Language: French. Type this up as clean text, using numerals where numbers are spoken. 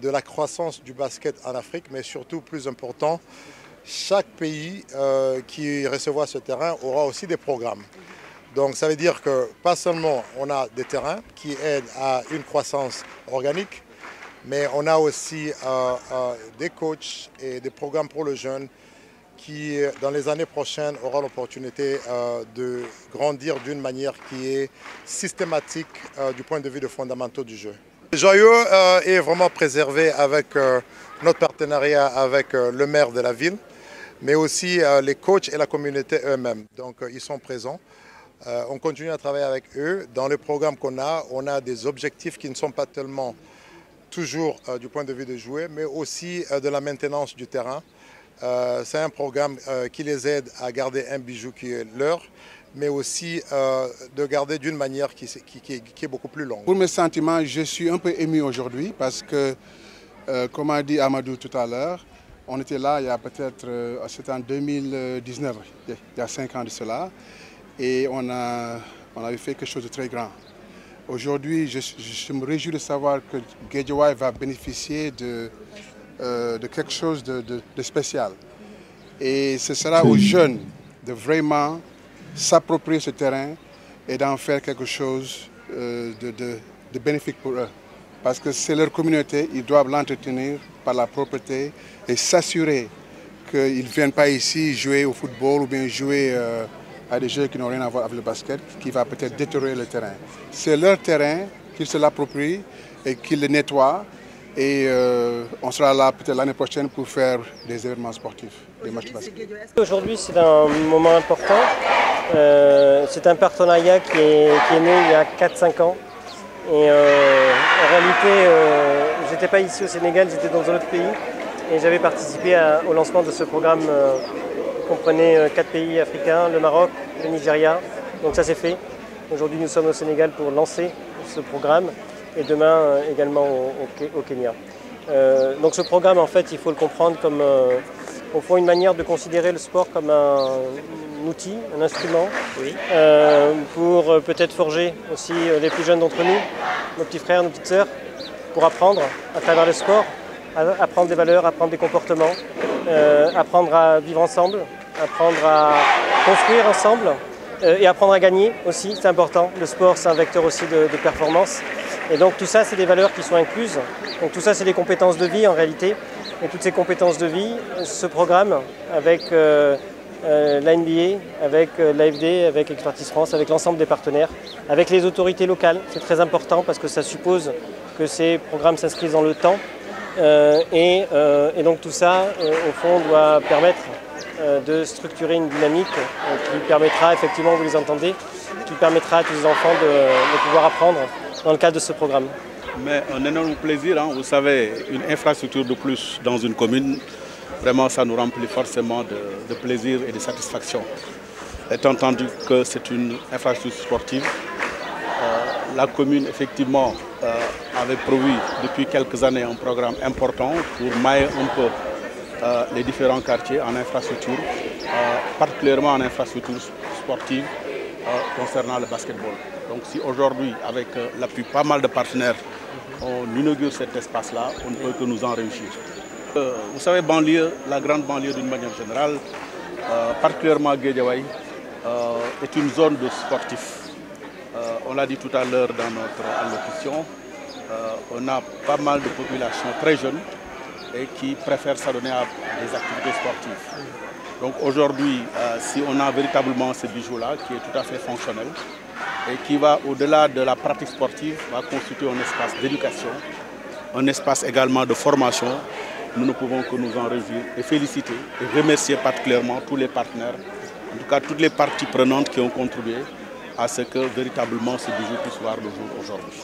de la croissance du basket en Afrique, mais surtout, plus important, chaque pays qui recevra ce terrain aura aussi des programmes. Donc ça veut dire que pas seulement on a des terrains qui aident à une croissance organique, mais on a aussi des coachs et des programmes pour le jeune qui, dans les années prochaines, aura l'opportunité de grandir d'une manière qui est systématique du point de vue des fondamentaux du jeu. Le joyau est vraiment préservé avec notre partenariat avec le maire de la ville, mais aussi les coachs et la communauté eux-mêmes. Donc ils sont présents. On continue à travailler avec eux. Dans le programme qu'on a, on a des objectifs qui ne sont pas tellement toujours du point de vue de jouer, mais aussi de la maintenance du terrain. C'est un programme qui les aide à garder un bijou qui est leur, mais aussi de garder d'une manière qui est beaucoup plus longue. Pour mes sentiments, je suis un peu ému aujourd'hui parce que, comme a dit Amadou tout à l'heure, on était là il y a peut-être, c'était en 2019, il y a 5 ans de cela, et on avait fait quelque chose de très grand. Aujourd'hui, je me réjouis de savoir que Guédiawaye va bénéficier de quelque chose de spécial. Et ce sera aux jeunes de vraiment s'approprier ce terrain et d'en faire quelque chose de bénéfique pour eux. Parce que c'est leur communauté, ils doivent l'entretenir par la propreté et s'assurer qu'ils ne viennent pas ici jouer au football ou bien jouer à des jeux qui n'ont rien à voir avec le basket, qui va peut-être détériorer le terrain. C'est leur terrain, qu'ils se l'approprient et qu'ils le nettoient. Et on sera là peut-être l'année prochaine pour faire des événements sportifs, des matchs de basket. Aujourd'hui, c'est un moment important. C'est un partenariat qui est né il y a 4-5 ans. Et en réalité, je n'étais pas ici au Sénégal, j'étais dans un autre pays. Et j'avais participé au lancement de ce programme qui comprenait 4 pays africains, le Maroc, le Nigeria. Donc ça s'est fait. Aujourd'hui, nous sommes au Sénégal pour lancer ce programme. Et demain également au Kenya. Donc ce programme, en fait, il faut le comprendre comme au fond une manière de considérer le sport comme un outil, un instrument, oui. Pour peut-être forger aussi les plus jeunes d'entre nous, nos petits frères, nos petites sœurs, pour apprendre à travers le sport, apprendre des valeurs, apprendre des comportements, apprendre à vivre ensemble, apprendre à construire ensemble et apprendre à gagner aussi, c'est important. Le sport, c'est un vecteur aussi de performance. Et donc tout ça, c'est des valeurs qui sont incluses. Donc tout ça, c'est des compétences de vie en réalité. Et toutes ces compétences de vie, ce programme, avec la NBA, avec l'AFD, avec Expertise France, avec l'ensemble des partenaires, avec les autorités locales, c'est très important parce que ça suppose que ces programmes s'inscrivent dans le temps. Et donc tout ça, au fond, doit permettre de structurer une dynamique qui permettra, effectivement, vous les entendez, qui permettra à tous les enfants de pouvoir apprendre dans le cadre de ce programme. Mais un énorme plaisir, hein. Vous savez, une infrastructure de plus dans une commune, vraiment ça nous remplit forcément de plaisir et de satisfaction. Étant entendu que c'est une infrastructure sportive, la commune effectivement avait prévu depuis quelques années un programme important pour mailler un peu les différents quartiers en infrastructure, particulièrement en infrastructure sportive concernant le basketball. Donc si aujourd'hui, avec l'appui pas mal de partenaires, on inaugure cet espace-là, on ne peut que nous en réjouir. Vous savez, banlieue, la grande banlieue d'une manière générale, particulièrement Guédiawaye, est une zone de sportifs. On l'a dit tout à l'heure dans notre allocution, on a pas mal de populations très jeunes et qui préfèrent s'adonner à des activités sportives. Donc aujourd'hui, si on a véritablement ce bijou-là, qui est tout à fait fonctionnel, et qui va au-delà de la pratique sportive, va constituer un espace d'éducation, un espace également de formation, nous ne pouvons que nous en réjouir et féliciter et remercier particulièrement tous les partenaires, en tout cas toutes les parties prenantes qui ont contribué à ce que véritablement ce bijou puisse voir le jour aujourd'hui.